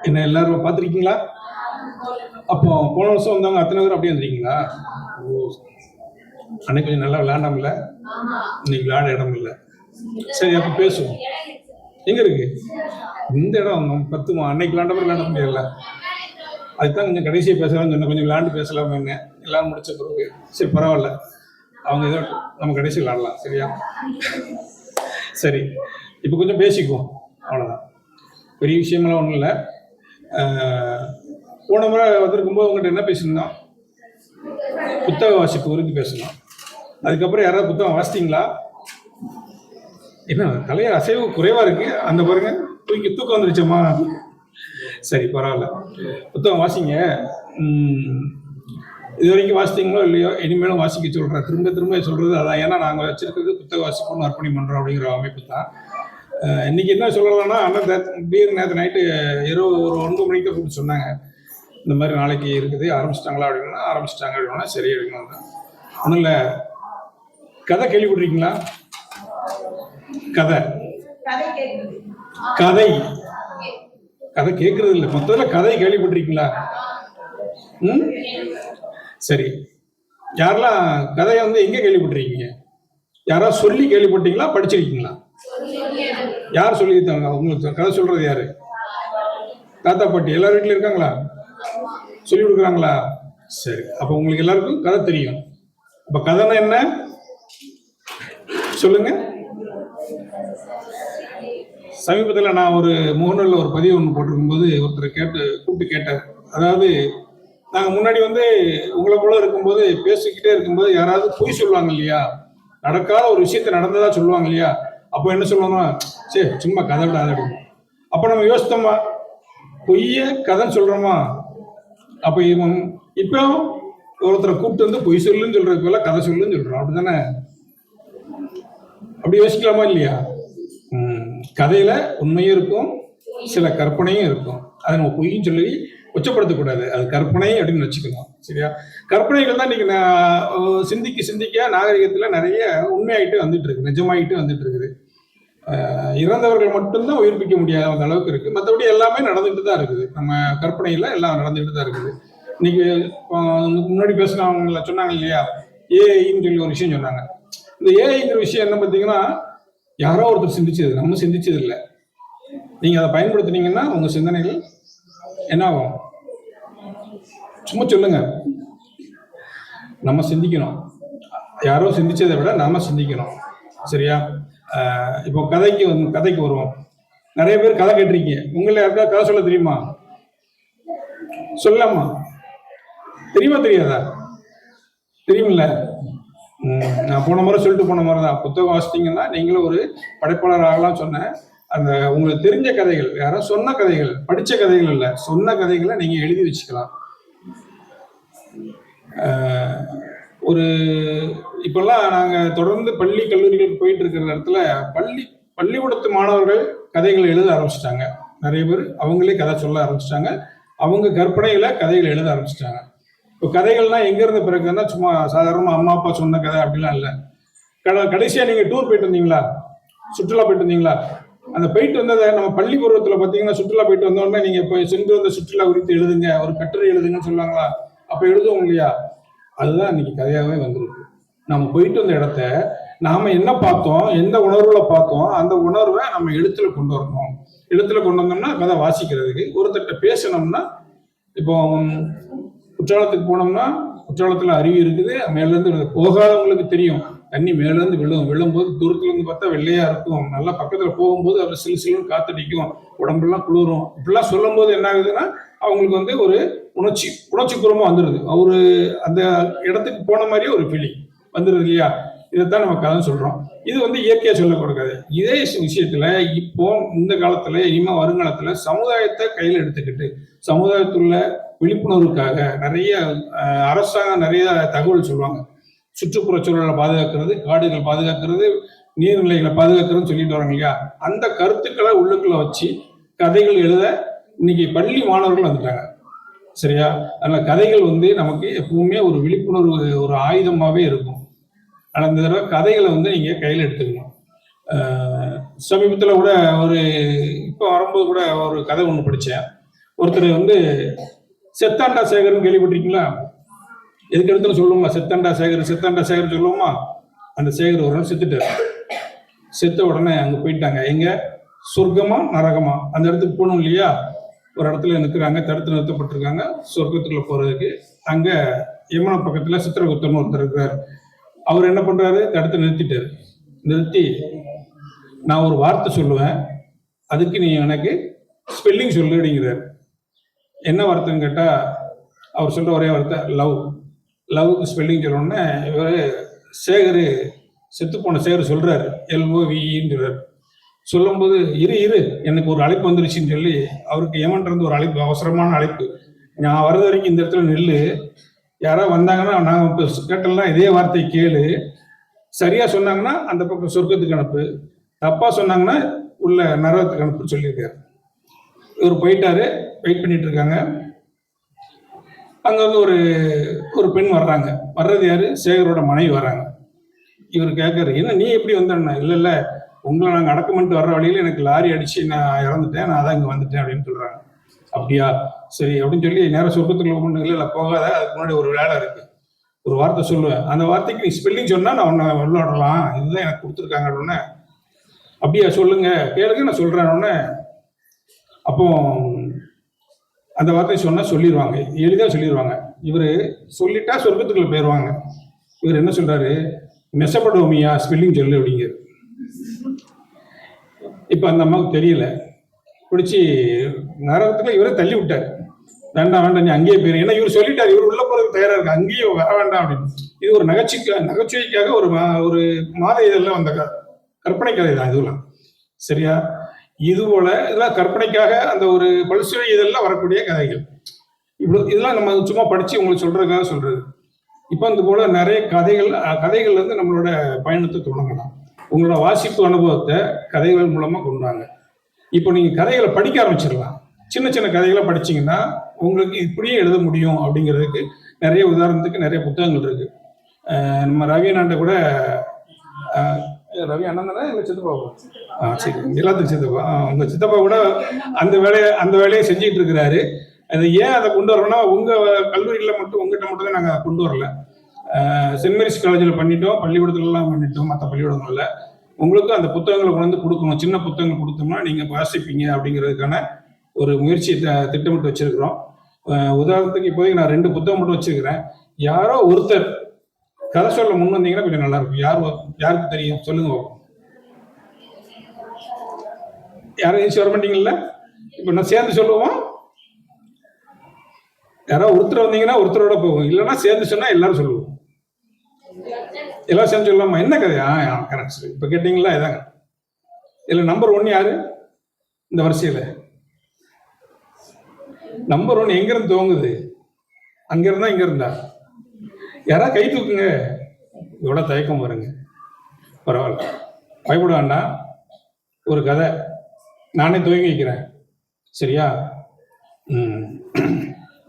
என்ன எல்லாரும் பார்த்துருக்கீங்களா? அப்போ போன வருஷம் வந்தவங்க அத்தனை பேரும் அப்படியே வந்துருக்கீங்களா? ஓ, அன்னைக்கு கொஞ்சம் நல்லா விளையாண்டாமல, இன்னைக்கு விளையாட இடம் இல்லை. சரி, அப்போ பேசுவோம். எங்க இருக்கு இந்த இடம்? பத்துமா? அன்னைக்கு விளையாண்ட மாதிரி விளையாட முடியல. அதுதான் கொஞ்சம் கடைசியை பேசலாம்னு சொன்னேன். கொஞ்சம் விளையாண்டு பேசலாமே, எல்லாம் முடிச்ச பிறகு. சரி, பரவாயில்ல, அவங்க ஏதோ நம்ம கடைசி விளையாடலாம். சரியா? சரி, இப்போ கொஞ்சம் பேசிக்குவோம், அவ்வளோதான். பெரிய விஷயமெல்லாம் ஒன்றும் இல்லை. போன முறை வந்திருக்கும்போது உங்கள்கிட்ட என்ன பேசியிருந்தோம்? புத்தக வாசிப்பு குறித்து பேசணும். அதுக்கப்புறம் யாராவது புத்தகம் வாசித்தீங்களா? என்ன தலைய அசைவு குறைவா இருக்கு, அந்த பாருங்க, தூக்கம் வந்துருச்சோமா? சரி, பரவாயில்ல, புத்தகம் வாசிங்க. இது வரைக்கும் வாசித்தீங்களோ இல்லையோ, இனிமேலும் வாசிக்க சொல்கிறேன். திரும்ப திரும்ப சொல்கிறது அதான். ஏன்னா நாங்கள் வச்சிருக்கிறது புத்தக வாசிப்புன்னு அர்ப்பணி பண்ணுறோம் அப்படிங்கிற அமைப்பு தான். இன்னைக்கு என்ன சொல்லலாம்னா, அண்ணன் நேற்று நைட்டு இரவு ஒரு 9 மணிக்கு தான் கூப்பிட்டு சொன்னாங்க, இந்த மாதிரி நாளைக்கு இருக்குது, ஆரம்பிச்சிட்டாங்களா அப்படின்னா. ஆரம்பிச்சிட்டாங்க அப்படின்னா சரி அப்படின்னா. ஒன்றும் இல்லை, கதை கேள்விப்பட்டிருக்கீங்களா? கதை கதை கதை கேட்கறது இல்லை, மொத்தத்தில் கதை கேள்விப்பட்டிருக்கீங்களா? சரி, யாரெல்லாம் கதையை எங்க கேள்விப்பட்டிருக்கீங்க? யாராவது சொல்லி கேள்விப்பட்டீங்களா, படிச்சிருக்கீங்களா? யார் சொல்லியிருக்காங்க உங்களுக்கு? கதை சொல்றது யாரு? தாத்தா பாட்டி எல்லார் வீட்லயும் இருக்காங்களா? சொல்லி கொடுக்குறாங்களா? சரி, அப்ப உங்களுக்கு எல்லாருக்கும் கதை தெரியும். அப்ப கதைன்னா என்ன சொல்லுங்க. சமீபத்தில் நான் ஒரு முகநூலில் ஒரு பதிவு ஒன்று போட்டிருக்கும்போது ஒருத்தர் கூப்பிட்டு கேட்டார். அதாவது நாங்கள் முன்னாடி உங்களை போல இருக்கும்போது, பேசிக்கிட்டே இருக்கும்போது யாராவது பொய் சொல்லுவாங்க இல்லையா, நடக்காத ஒரு விஷயத்த நடந்ததா சொல்லுவாங்க இல்லையா, அப்போ என்ன சொல்லுவாங்க? சரி, சும்மா கதை விடாத அப்படின்னு. அப்போ நம்ம யோசித்தோமா, பொய்ய கதைன்னு சொல்றோமா? அப்போ இப்போ ஒருத்தரை கூப்பிட்டு பொய் சொல்லுன்னு சொல்றதுக்கு போல கதை சொல்லுன்னு சொல்றோம், அப்படித்தானே? அப்படி யோசிக்கலாமா இல்லையா? கதையில உண்மையும் இருக்கும், சில கற்பனையும் இருக்கும். அதை நம்ம பொய்யும் சொல்லி உச்சப்படுத்தக்கூடாது, அது கற்பனை அப்படின்னு வச்சுக்கணும். சரியா? கற்பனைகள் தான் இன்னைக்கு சிந்திக்க சிந்திக்க நாகரிகத்துல நிறைய உண்மையாயிட்டு வந்துட்டு இருக்கு, நிஜமாயிட்டு வந்துட்டு இருக்குது. இறந்தவர்கள் மட்டும்தான் உயிர்ப்பிக்க முடியாத அளவுக்கு இருக்கு, மற்றபடி எல்லாமே நடந்துட்டு தான் இருக்குது. நம்ம கற்பனையில எல்லாம் நடந்துட்டு தான் இருக்குது. இன்னைக்கு முன்னாடி பேசுனவங்கள சொன்னாங்க இல்லையா, ஏஐன்னு சொல்லி ஒரு விஷயம் சொன்னாங்க. இந்த ஏஐங்கிற விஷயம் என்ன பார்த்தீங்கன்னா, யாரோ ஒருத்தர் சிந்திச்சது, நம்ம சிந்திச்சது இல்லை. நீங்க அதை பயன்படுத்தினீங்கன்னா உங்க சிந்தனைகள் என்ன ஆகும்? சும்மா சொல்லுங்க. நம்ம சிந்திக்கணும், யாரோ சிந்திச்சதை விட நாம சிந்திக்கணும். சரியா? இப்போ கதைக்கு வருவோம். நிறைய பேர் கதை கேட்டிருக்கீங்க. உங்களை யாருக்கா கதை சொல்ல தெரியுமா? சொல்லலாமா? தெரியுமா தெரியாதா? தெரியுமில்ல? நான் போன முறை சொல்லிட்டு போன மாதிரி தான், புத்தகம் வாசித்தீங்கன்னா நீங்களும் ஒரு படைப்பாளர் ஆகலாம் சொன்னேன். அந்த உங்களுக்கு தெரிஞ்ச கதைகள், யாரோ சொன்ன கதைகள், படிச்ச கதைகள் இல்லை, சொன்ன கதைகளை நீங்க எழுதி வச்சுக்கலாம். ஒரு இப்பெல்லாம் நாங்க தொடர்ந்து பள்ளி கல்லூரிகளுக்கு போயிட்டு இருக்கிற இடத்துல பள்ளிக்கூடத்து மாணவர்கள் கதைகளை எழுத ஆரம்பிச்சிட்டாங்க. நிறைய பேர் அவங்களே கதை சொல்ல ஆரம்பிச்சிட்டாங்க, அவங்க கற்பனையில கதைகள் எழுத ஆரம்பிச்சிட்டாங்க. இப்போ கதைகள்லாம் எங்க இருந்த பிறகுன்னா, சும்மா சாதாரணமா அம்மா அப்பா சொன்ன கதை அப்படிலாம் இல்லை. கடைசியா நீங்க டூர் போயிட்டு வந்தீங்களா, சுற்றுலா போயிட்டு வந்தீங்களா? அந்த போயிட்டு வந்ததை நம்ம பள்ளி பருவத்தில் பார்த்தீங்கன்னா, சுற்றுலா போயிட்டு வந்தோடனே நீங்க இப்போ சென்று வந்த சுற்றுலா குறித்து எழுதுங்க, ஒரு கட்டுரை எழுதுங்கன்னு சொல்லுவாங்களா? அப்ப எழுதுவோம் இல்லையா? அதுதான் இன்னைக்கு கதையாகவே வந்துருக்கு. நம்ம போயிட்டு வந்த இடத்த நாம என்ன பார்த்தோம், எந்த உணர்வுல பார்த்தோம், அந்த உணர்வை நம்ம எழுத்துல கொண்டு வரணும். எழுத்துல கொண்டு வந்தோம்னா கதை வாசிக்கிறதுக்கு. ஒருத்தட்ட பேசணும்னா, இப்போ குற்றாலத்துக்கு போனோம்னா குற்றாலத்துல அருவி இருக்குது, மேல இருந்து போகாதவங்களுக்கு தெரியும், தண்ணி மேல இருந்து விழும்போது தூரத்துல இருந்து பார்த்தா வெள்ளையா இருக்கும், நல்லா பக்கத்துல போகும்போது அதுல சிலு சிலுன்னு காத்தடிக்கும், உடம்பெல்லாம் குளிரும். இப்படிலாம் சொல்லும் போது என்ன ஆகுதுன்னா, அவங்களுக்கு ஒரு உணர்ச்சி பூர்வமா வந்துடுது. அவரு அந்த இடத்துக்கு போன மாதிரியே ஒரு ஃபீலிங் வந்துடுது இல்லையா? இதைத்தான் நம்ம கதை சொல்றோம். இது இயற்கையா சொல்லக்கூடிய கதை. இதே விஷயத்துல இப்போ இந்த காலத்துல, இனிமே வருங்காலத்துல சமுதாயத்தை கையில எடுத்துக்கிட்டு, சமுதாயத்துள்ள விழிப்புணர்வுக்காக நிறைய அரசாங்கம் நிறைய தகவல் சொல்லுவாங்க. சுற்றுப்புற சூழலை பாதுகாக்கிறது, காடுகள் பாதுகாக்கிறது, நீர்நிலைகளை பாதுகாக்கிறதுன்னு சொல்லிட்டு வராங்க இல்லையா? அந்த கருத்துக்களை உள்ளுக்குள்ள வச்சு கதைகள் எழுத இன்னைக்கு பள்ளி மாணவர்கள் வந்துட்டாங்க. சரியா? அதனால கதைகள் நமக்கு எப்பவுமே ஒரு விழிப்புணர்வு, ஒரு ஆயுதமாவே இருக்கும். ஆனா இந்த தடவை கதைகளை நீங்க கையில எடுத்துக்கணும். சமீபத்தில் கூட இப்போ வரும்போது கூட ஒரு கதை ஒன்று படித்தேன். ஒருத்தர் வந்து செத்தாண்டா சேகர்னு கேள்விப்பட்டிருக்கீங்களா? எதுக்கு இடத்துல சொல்லுவோமா செத்தாண்டா சேகர் சொல்லுவோமா? அந்த சேகர் ஒரு நாள் செத்துட்டாரு. செத்த உடனே அங்க போயிட்டாங்க. எங்க சொர்க்கமா நரகமா அந்த இடத்துக்கு போகணும் இல்லையா? ஒரு இடத்துல நிற்கிறாங்க, தடுத்து நிறுத்தப்பட்டிருக்காங்க சொர்க்கத்துக்குள்ள போறதுக்கு. அங்க யமுனா பக்கத்துல சித்திரகுப்தன் ஒருத்தர் இருக்கிறார். அவர் என்ன பண்றாரு? தடுத்து நிறுத்திட்டாரு. நிறுத்தி நான் ஒரு வார்த்தை சொல்லுவேன், அதுக்கு நீ எனக்கு ஸ்பெல்லிங் சொல்லு அப்படிங்கிறார். என்ன வார்த்தைன்னு கேட்டா அவர் சொல்ற ஒரே வார்த்தை லவ். லவ்க்கு ஸ்பெல்லிங் சொல்லணுன்னே இவர் சேகர் செத்து போன சேகர் சொல்றாரு LOVEன்றார். சொல்லும்போது இரு எனக்கு ஒரு அழைப்பு வந்துருச்சுன்னு சொல்லி அவருக்கு ஏமன்றது ஒரு அழைப்பு, அவசரமான அழைப்பு. நான் வர்றது வரைக்கும் இந்த இடத்துல நெல்லு, யாராவது வந்தாங்கன்னா நான் இப்போ கேட்டலாம் இதே வார்த்தை கேளு, சரியா சொன்னாங்கன்னா அந்த பக்கம் சொர்க்கத்துக்கு அனுப்பு, தப்பா சொன்னாங்கன்னா உள்ள நரகத்துக்கு அனுப்புன்னு சொல்லியிருக்காரு. இவர் போயிட்டாரு. வெயிட் பண்ணிட்டு இருக்காங்க. அங்க வந்து ஒரு பெண் வர்றாங்க. வர்றது யாரு? சேகரோட மனைவி வர்றாங்க. இவர் கேட்கறாரு, என்ன நீ எப்படி வந்தேன்னா? இல்ல உங்களை நாங்கள் அடக்கம் பண்ணிட்டு வர்ற வழியில எனக்கு லாரி அடிச்சு நான் இறந்துட்டேன், நான் அதான் இங்க வந்துட்டேன் அப்படின்னு சொல்றாங்க. அப்படியா, சரி அப்படின்னு சொல்லி நேரம் சொர்க்கத்துக்குள்ள ஒண்ணு இல்லை போகாத, அதுக்கு முன்னாடி ஒரு வேலை இருக்கு, ஒரு வார்த்தை சொல்லுவேன், அந்த வார்த்தைக்கு நீ ஸ்பெல்லிங் சொன்னா நான் உன்னை விளையாடலாம், இதுதான் எனக்கு கொடுத்துருக்காங்க அப்படின்னே. அப்படியா சொல்லுங்க கேளுங்க நான் சொல்றேன். அப்போ அந்த வார்த்தை சொன்னா சொல்லிடுவாங்க, எளிதா சொல்லிடுவாங்க. இவரு சொல்லிட்டா சொர்க்கத்துக்குள்ள போயிடுவாங்க. இவர் என்ன சொல்றாரு? மெசபடோமியா ஸ்பெல்லிங் சொல்லு அப்படிங்கிறது. இப்ப அந்த அம்மாவுக்கு தெரியல, பிடிச்சி நரகத்துல இவரை தள்ளி விட்டாரு. வேண்டாம் நீ அங்கேயே போயிரு, ஏன்னா இவர் சொல்லிட்டாரு, இவர் உள்ள போறதுக்கு தயாரா இருக்கு, அங்கேயே வர வேண்டாம் அப்படின்னு. இது ஒரு நகைச்சுவைக்காக ஒரு மாத இதெல்லாம் வந்த கற்பனை கதை தான் இதெல்லாம், சரியா? இது போல இதெல்லாம் கற்பனைக்காக அந்த ஒரு பல்சுவை இதெல்லாம் வரக்கூடிய கதைகள். இவ்வளவு இதெல்லாம் நம்ம சும்மா படிச்சு உங்களுக்கு சொல்றதுக்காக சொல்றது. இப்போ இந்த போல நிறைய கதைகள் வந்து நம்மளோட பயணத்தை தொடங்கலாம். உங்களோட வாசிப்பு அனுபவத்தை கதைகள் மூலமா கொண்டாங்க. இப்போ நீங்க கதைகளை படிக்க ஆரம்பிச்சிடலாம். சின்ன சின்ன கதைகளை படிச்சீங்கன்னா உங்களுக்கு இப்படியே எழுத முடியும் அப்படிங்கிறதுக்கு நிறைய உதாரணத்துக்கு நிறைய புத்தகங்கள் இருக்கு. நம்ம ரவி அண்ணாண்ட கூட, ரவி அண்ணன் தானே எங்க சித்தப்பா? சரி, எல்லாத்துக்கும் சித்தப்பா. உங்க சித்தப்பா கூட அந்த வேலையை செஞ்சுட்டு இருக்கிறாரு. அது ஏன் அதை கொண்டு வரணும்னா, உங்க கல்லூரியில மட்டும் உங்ககிட்ட மட்டும் தான் நாங்கள் கொண்டு வரல, சென்ட் மேரிஸ் காலேஜில் பண்ணிட்டோம், பள்ளிக்கூடத்துலலாம் பண்ணிட்டோம், மற்ற பள்ளிக்கூடங்கள்ல. உங்களுக்கு அந்த புத்தகங்களை கொண்டு வந்து கொடுக்கணும், சின்ன புத்தகங்கள் கொடுத்தோம்னா நீங்க வாசிப்பீங்க அப்படிங்கிறதுக்கான ஒரு முயற்சியை திட்டமிட்டு வச்சிருக்கிறோம். உதாரணத்துக்கு இப்போதைக்கு நான் 2 புத்தகம் மட்டும் வச்சிருக்கிறேன். யாரோ ஒருத்தர் கதை சொல்ல முன் வந்தீங்கன்னா கொஞ்சம் நல்லா இருக்கும். யாருக்கு தெரியும் சொல்லுங்க. யாரும் ஈஸி வர மாட்டீங்கல்ல? இப்போ நான் சேர்ந்து சொல்லுவோம். யாராவது ஒருத்தர் வந்தீங்கன்னா ஒருத்தரோட போவோம், இல்லைன்னா சேர்ந்து சொன்னா எல்லாரும் சொல்லுவோம். எல்லாம் சேர்ந்து சொல்லலாமா? என்ன கதையா? கரெக்ட். இப்ப கேட்டீங்களா? இதாங்க இதுல நம்பர் 1 யாரு இந்த வரிசையில? நம்பர் 1 எங்க இருந்து துவங்குது? அங்க இருந்தா இங்க இருந்தா? யாராவது கை தூக்குங்க. எவ்வளவு தயக்கம் பாருங்க. பரவாயில்ல, பயப்பட வேண்டாம். ஒரு கதை நானே துவங்கி வைக்கிறேன், சரியா?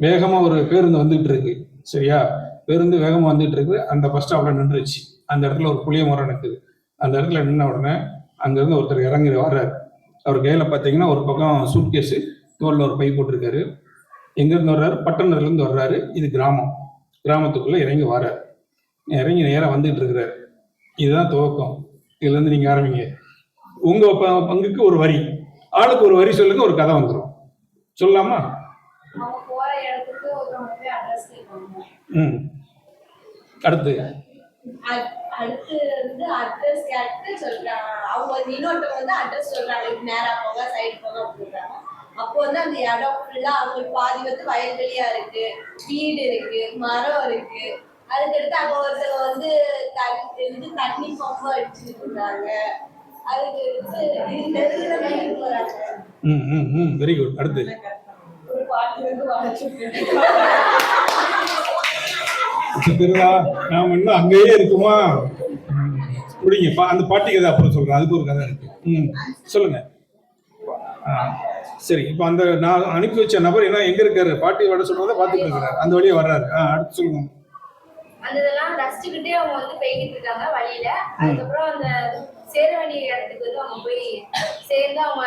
வேகமா ஒரு பேருந்து வந்துட்டு இருக்கு, சரியா? பேருந்து வேகமா வந்துட்டு இருக்கு. அந்த பஸ் ஸ்டாப்ல நின்றுச்சு. அந்த இடத்துல ஒரு புளிய மரம் நிற்குது. அந்த இடத்துல நின்ன உடனே அங்கிருந்து ஒருத்தர் இறங்கி வர்றாரு. அவர் கையில பார்த்தீங்கன்னா ஒரு பக்கம் சூட்கேஸு, தோல்ல ஒரு பை போட்டிருக்காரு. எங்கிருந்து வர்றாரு? பட்டணத்துல இருந்து வர்றாரு. இது கிராமத்துக்குள்ள இறங்கி வர்றாரு. இறங்கி நேரம் வந்துட்டு இருக்கிறாரு. இதுதான் துவக்கம். இதுல இருந்து நீங்க ஆரம்பிங்க. உங்க பங்குக்கு ஒரு வரி, ஆளுக்கு ஒரு வரி சொல்லுங்க, ஒரு கதை வந்துடும். சொல்லலாமா? அடுத்து வந்து அட்ரஸ் கேட்டு சொல்றாங்க. அவங்க இன்னொருத்தவங்க வந்து அட்ரஸ் சொல்றாங்க, நேரா போக சைடு போக அப்படின்றாங்க. அப்போ வந்து அந்த இடம் ஃபுல்லா அவங்களுக்கு பாதி வந்து வயல்வெளியா இருக்கு, வீடு இருக்கு, மரம் இருக்கு. அதுக்கடுத்து அங்க ஒருத்தர் வந்து தண்ணி பம்பு அடிச்சுட்டு இருந்தாங்க. அதுக்கு வெரி குட். அடுத்து ஒரு பாட்டு வந்து வாசிச்சு நாம இன்னும் அங்கேயே இருக்குமா? முடிங்க. அந்த பாட்டி கதை அப்புறம் சொல்றேன், அதுக்கு ஒரு கதை இருக்கு. சொல்லுங்க. சரி, இப்போ அந்த நான் அனுப்பி வச்ச நபர் என்ன எங்க இருக்காரு? பாட்டி வர சொல்றதை பார்த்துட்டு இருக்கிறாரு, அந்த வழியா வர்றாரு. அடுத்து சொல்லுங்க. அதெல்லாம் ரசிச்சுக்கிட்டே அவங்க வந்து போய்கிட்டு இருக்காங்க வழியில. அதுக்கப்புறம் அந்த சேர வேண்டிய இடத்துக்கு வந்து அவங்க போய் சேர்ந்து அவங்க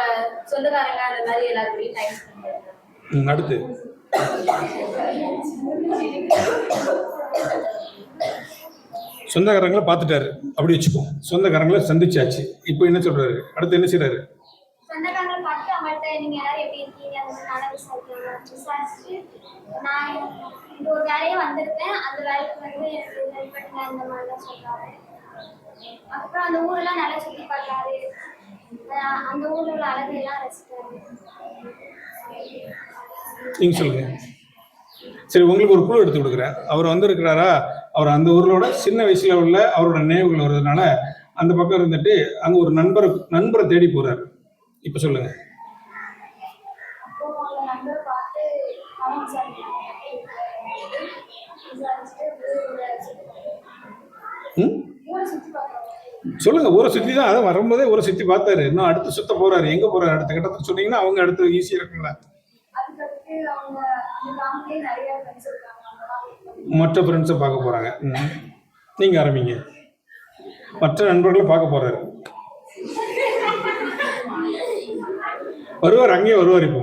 சொந்தக்காரங்க அந்த மாதிரி எல்லாரும் டைம் ஸ்பெண்ட் பண்றாங்க. அடுத்து சொந்தக்காரங்களை பார்த்துட்டாரு, அப்படி வச்சுக்கோம். சொந்தக்காரங்களை சந்திச்சாச்சு. இப்போ என்ன சொல்றாரு? அடுத்து என்ன செய்றாரு? சொந்தக்காரங்களை பார்த்து அவங்கள்ட்ட நீங்க எல்லாரும் எப்படி இருக்கீங்க அந்த மாதிரி நல்லா விசாரிச்சுட்டு நான் இந்த ஒரு வேலையை வந்திருக்கேன், அந்த வேலைக்கு வந்து எனக்கு ஹெல்ப் பண்ணுங்க அந்த மாதிரிலாம் சொல்றாரு. அப்புறம் அந்த ஊரெல்லாம் நல்லா சுற்றி பார்க்கறாரு, அந்த ஊர்ல உள்ள அழகையெல்லாம் ரசிக்கிறாரு. நீங்க சொல்லுங்க. சரி, உங்களுக்கு ஒரு குழு எடுத்து கொடுக்குறேன். அவர் வந்திருக்கிறாரா, அவர் அந்த ஊரோட சின்ன வயசுல உள்ள அவரோட நினைவுகள் வருதுனால அந்த பக்கம் இருந்துட்டு அங்க ஒரு நண்பரை தேடி போறாரு. இப்ப சொல்லுங்க. அப்போ அவங்க நண்பரை பார்த்து அவங்க விசாரிச்சுட்டு ஊரை சுற்றி பார்க்கறாரு. சொல்லுங்க. ஊரை சுத்தி தான், அதை வரும்போதே ஊரை சுத்தி பார்த்தாரு. இன்னும் அடுத்து சுத்த போறாரு. எங்க போறாரு அடுத்த கட்டத்துக்கு சொன்னீங்கன்னா அவங்க அடுத்து ஈஸியா இருக்குங்களா? அதுக்கடுத்து அவங்க அந்த கிராமத்துலேயே நிறைய ஃப்ரெண்ட்ஸ் இருக்காங்க, மற்ற ஃப்ரெண்ட்ஸை பார்க்க போறாங்க. நீங்க ஆரம்பிங்க. மற்ற நண்பர்களை பார்க்க போறாரு. வருவார், அங்கேயே வருவார். இப்போ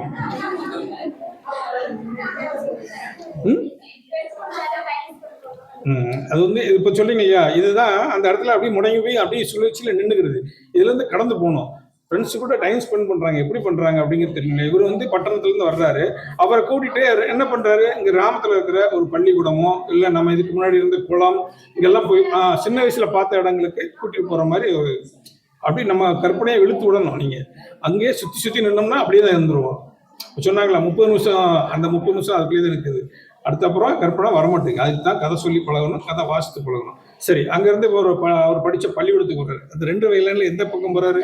அது வந்து இப்போ சொல்றீங்க ஐயா, இதுதான் அந்த இடத்துல அப்படியே முடங்கி போய் அப்படியே சுழற்சியில் நின்றுக்கிறது. இதுல இருந்து கடந்து போகணும். ஃப்ரெண்ட்ஸ் கூட டைம் ஸ்பெண்ட் பண்றாங்க, எப்படி பண்றாங்க அப்படிங்கிறது தெரியல. இவர் வந்து பட்டணத்துல இருந்து வர்றாரு. அவரை கூட்டிட்டு என்ன பண்றாரு, இங்க கிராமத்துல இருக்கிற ஒரு பள்ளிக்கூடமோ இல்ல நம்ம இதுக்கு முன்னாடி இருந்த குளம் இங்கெல்லாம் போய் சின்ன வயசுல பார்த்த இடங்களுக்கு கூட்டிட்டு போற மாதிரி ஒரு அப்படி நம்ம கற்பனையை இழுத்து விடணும். நீங்க அங்கேயே சுத்தி சுத்தி நின்னோம்னா அப்படியே தான் இருந்துருவோம். சொன்னாங்களா 30 நிமிஷம், அந்த 30 நிமிஷம் அதுக்குள்ளேயே தான் இருக்குது. அடுத்த அப்புறம் கற்பனை வரமாட்டேங்குது. அதுக்கு தான் கதை சொல்லி பழகணும், கதை வாசித்து பழகணும். சரி, அங்கேருந்து அவர் படித்த பள்ளிக்கூடத்துக்கு போறாரு. அந்த 2 வயதுல எந்த பக்கம் போறாரு?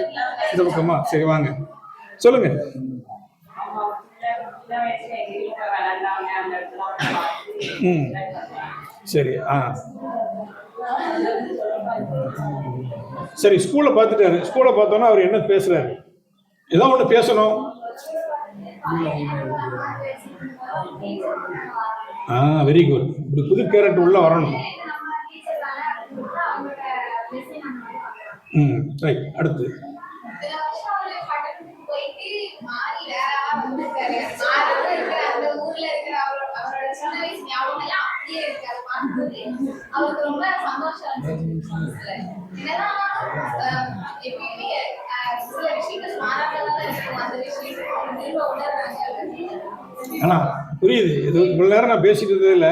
இந்த பக்கமா? சரி, வாங்க சொல்லுங்க. சரி. சரி, ஸ்கூலை பார்த்துட்டாரு. ஸ்கூலை பார்த்தோன்னா அவர் என்ன பேசுறாரு? ஏதோ ஒன்று பேசணும். Very good. இப்படி புது கேரக்டர் உள்ள வரணும். ரைட். அடுத்து அவருக்கு ரொம்ப சந்தோஷம் சில விஷயங்கள் மாறாதான் இருக்கும். அந்த விஷயம் ஆனா புரியுது. இது இவ்வளவு நேரம் நான் பேசிட்டு இருந்ததுல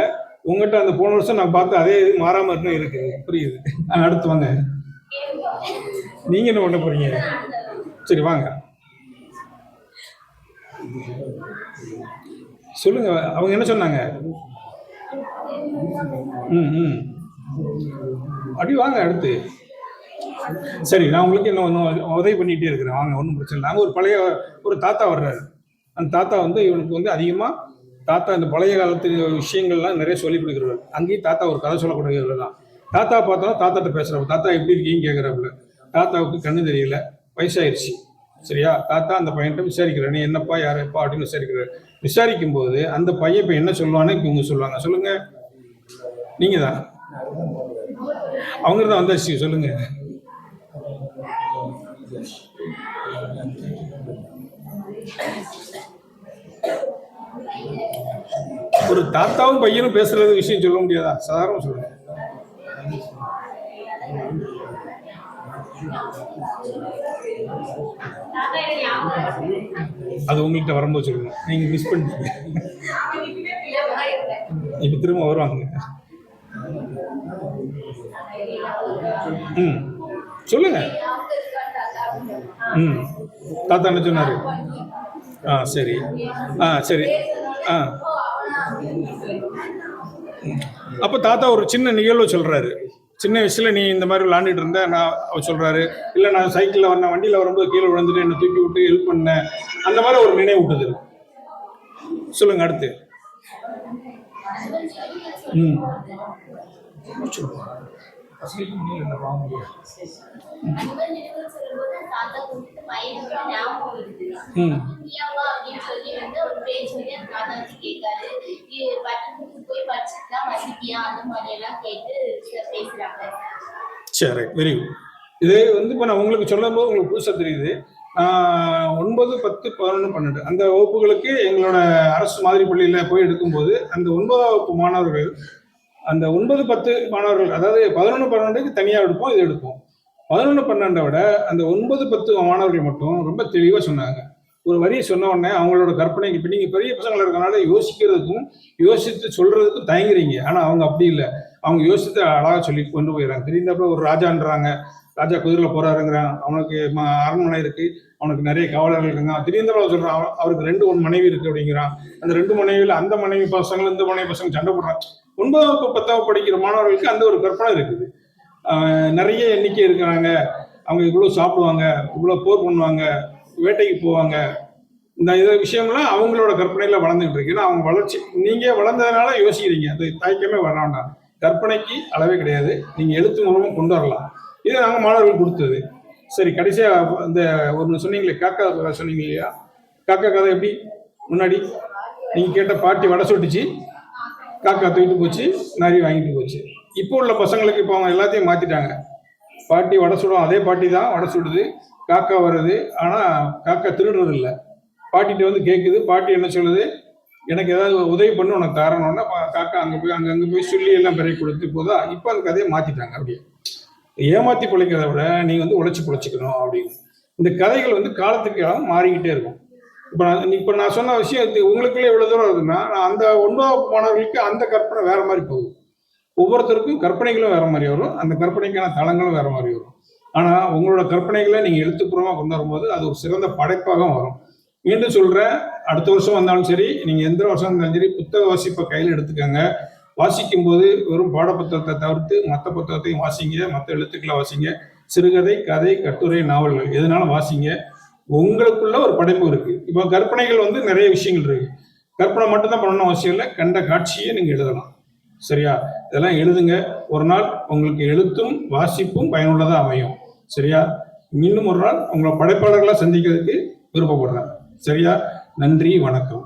உங்ககிட்ட அந்த போன வருஷம் நான் பார்த்து அதே இது மாறாம இன்னும் இருக்கு. புரியுது. அடுத்து வாங்க. நீங்க என்ன பண்ண போறீங்க? சரி, வாங்க சொல்லுங்க. அவங்க என்ன சொன்னாங்க? அப்படி வாங்க. அடுத்து சரி, நான் உங்களுக்கு என்ன உதவி பண்ணிகிட்டே இருக்கிறேன். வாங்க, ஒன்றும் பிரச்சனை இல்லை. நாங்கள் ஒரு பழைய தாத்தா வர்றாரு. அந்த தாத்தா வந்து இவனுக்கு வந்து அதிகமாக இந்த பழைய காலத்து விஷயங்கள்லாம் நிறைய சொல்லி கொடுக்குறாரு. அங்கேயும் தாத்தா ஒரு கதை சொல்லக்கூடியவர் தான். தாத்தா பார்த்தோன்னா தாத்தாட்ட பேசுகிறப்ப தாத்தா எப்படி இருக்கீங்கன்னு கேட்குறாப்புல. தாத்தாவுக்கு கண்ணு தெரியல, வயசாயிருச்சு. சரியா? தாத்தா அந்த பையன்கிட்ட விசாரிக்கிறார், நீ என்னப்பா யாருப்பா அப்படின்னு விசாரிக்கிறார். விசாரிக்கும் போது அந்த பையன் இப்போ என்ன சொல்லுவான்னு இவங்க சொல்லுவாங்க. சொல்லுங்க. நீங்க தான் அவங்க தான் வந்தாச்சு. சொல்லுங்க. ஒரு தாத்தாவும் பையனும் பேசுறது விஷயம் சொல்ல முடியாதா? சாதாரண சொல்லுங்க. அது உங்கள்கிட்ட வரும்போது சொல்லுங்க. நீங்க மிஸ் பண்ணிட்டீங்க. இப்ப திரும்ப வருவாங்க. சொல்லுங்க. தாத்தா என்ன சொன்னாரு? சரி. சரி. அப்ப தாத்தா ஒரு சின்ன நிகழ்வு சொல்றாரு. சின்ன வயசுல நீ இந்த மாதிரி விளாண்டுட்டு இருந்த அவர் சொல்றாரு. இல்ல நான் சைக்கிள்ல வந்தேன், வண்டியில வரும்போது கீழே விழுந்துட்டு என்ன தூக்கி விட்டு ஹெல்ப் பண்ணேன். அந்த மாதிரி ஒரு நினைவு விட்டுது. சொல்லுங்க. அடுத்து சரி, வெரி குட். இது வந்து இப்போ நான் உங்களுக்கு சொல்லும் போது உங்களுக்கு புதுசாக தெரியுது. 9, 10, 11, 12 அந்த வகுப்புகளுக்கு எங்களோட அரசு மாதிரி பள்ளியில் போய் எடுக்கும்போது அந்த 9ஆம் வகுப்பு மாணவர்கள், அந்த 9, 10 மாணவர்கள், அதாவது 11, 12க்கு தனியாக எடுப்போம், இது எடுப்போம். 11, 12 விட அந்த 9, 10 மாணவர்கள் மட்டும் ரொம்ப தெளிவாக சொன்னாங்க. ஒரு வரியை சொன்ன உடனே அவங்களோட கற்பனைக்கு, இப்போ நீங்கள் பெரிய பசங்களை இருக்கனால யோசிக்கிறதுக்கும் யோசித்து சொல்றதுக்கும் தயங்குறீங்க. ஆனால் அவங்க அப்படி இல்லை, அவங்க யோசித்து அழகாக சொல்லி கொண்டு போயிடறாங்க. தெரிந்தாப்புல ஒரு ராஜான்றாங்க, ராஜா குதிரையில் போறாருங்கிறான், அவனுக்கு அரண்மனை இருக்கு, அவனுக்கு நிறைய காவலர்கள் இருக்காங்க. திடீர்னு சொல்றான் அவருக்கு 2 மனைவி இருக்கு அப்படிங்கிறான். அந்த 2 மனைவியில் அந்த மனைவி பசங்க இந்த மனைவி பசங்க சண்டை போடுறான். 9ஆம் வகுப்பு 10ஆம் வகுப்பு படிக்கிற மாணவர்களுக்கு அந்த ஒரு கற்பனை இருக்குது. நிறைய எண்ணிக்கை இருக்கிறாங்க, அவங்க இவ்வளோ சாப்பிடுவாங்க, இவ்வளோ போர் பண்ணுவாங்க, வேட்டைக்கு போவாங்க. இந்த விஷயம்லாம் அவங்களோட கற்பனையில வளர்ந்துகிட்டு இருக்கு. ஏன்னா அவங்க வளர்ச்சி, நீங்க வளர்ந்ததுனால யோசிக்கிறீங்க, அது தயக்கமே வர வேண்டாம். கற்பனைக்கு அளவே கிடையாது, நீங்க எழுத்து மூலமா கொண்டு வரலாம். இது நாங்கள் மாணவர்கள் கொடுத்தது. சரி, கடைசியா இந்த ஒன்று சொன்னீங்களே, காக்கா கதை சொன்னீங்க இல்லையா? காக்கா கதை எப்படி? முன்னாடி நீங்க கேட்ட பாட்டி வடை சுட்டுச்சு, காக்கா தூக்கிட்டு போச்சு, நரி வாங்கிட்டு போச்சு. இப்போ உள்ள பசங்களுக்கு இப்போ அவங்க எல்லாத்தையும் மாத்திட்டாங்க. பாட்டி வடை சுடும், அதே பாட்டி தான் வடை சுடுது, காக்கா வருது, ஆனா காக்கா திருடுறது இல்லை. பாட்டிகிட்ட வந்து கேட்குது, பாட்டி என்ன சொல்லுது, எனக்கு ஏதாவது உதவி பண்ணு உனக்கு தரணும்னா காக்கா அங்கே போய் சொல்லி எல்லாம் பிறகு கொடுத்து போதா. இப்போ அந்த கதையை மாத்திட்டாங்க. அப்படியே ஏமாத்தி பிழைக்கிறத விட நீங்க வந்து உழைச்சி பிழைச்சிக்கணும் அப்படின்னு. இந்த கதைகள் வந்து காலத்துக்கு மாறிக்கிட்டே இருக்கும். இப்போ நான் சொன்ன விஷயம் உங்களுக்குள்ள எவ்வளவு தூரம் இருக்குன்னா, அந்த 9ஆம் மாணவர்களுக்கு அந்த கற்பனை வேற மாதிரி போகும். ஒவ்வொருத்தருக்கும் கற்பனைகளும் வேற மாதிரி வரும், அந்த கற்பனைக்கான தளங்களும் வேற மாதிரி வரும். ஆனா உங்களோட கற்பனைகளை நீங்க எழுத்துப்பூர்வமா கொண்டு வரும்போது அது ஒரு சிறந்த படைப்பாக வரும். மீண்டும் சொல்றேன், அடுத்த வருஷம் வந்தாலும் சரி, நீங்க எந்த வருஷம் இருந்தாலும் சரி, புத்தக வாசிப்பை கையில் எடுத்துக்கங்க. வாசிக்கும் போது வெறும் பாடப்புத்தகத்தை தவிர்த்து மற்ற புத்தகத்தையும் வாசிங்க, மற்ற எழுத்துக்களை வாசிங்க. சிறுகதை, கதை, கட்டுரை, நாவல்கள் எதுனாலும் வாசிங்க. உங்களுக்குள்ள ஒரு படைப்பு இருக்கு. இப்போ கற்பனைகள் வந்து நிறைய விஷயங்கள் இருக்கு. கற்பனை மட்டும்தான் பண்ணணும் அவசியம் இல்லை, கண்ட காட்சியை நீங்க எழுதலாம். சரியா? இதெல்லாம் எழுதுங்க. ஒரு நாள் உங்களுக்கு எழுத்தும் வாசிப்பும் பயனுள்ளதா அமையும். சரியா? மீண்டும் ஒரு நாள் உங்களை படைப்பாளர்களா சந்திக்கிறதுக்கு விருப்பப்படுறேன். சரியா? நன்றி, வணக்கம்.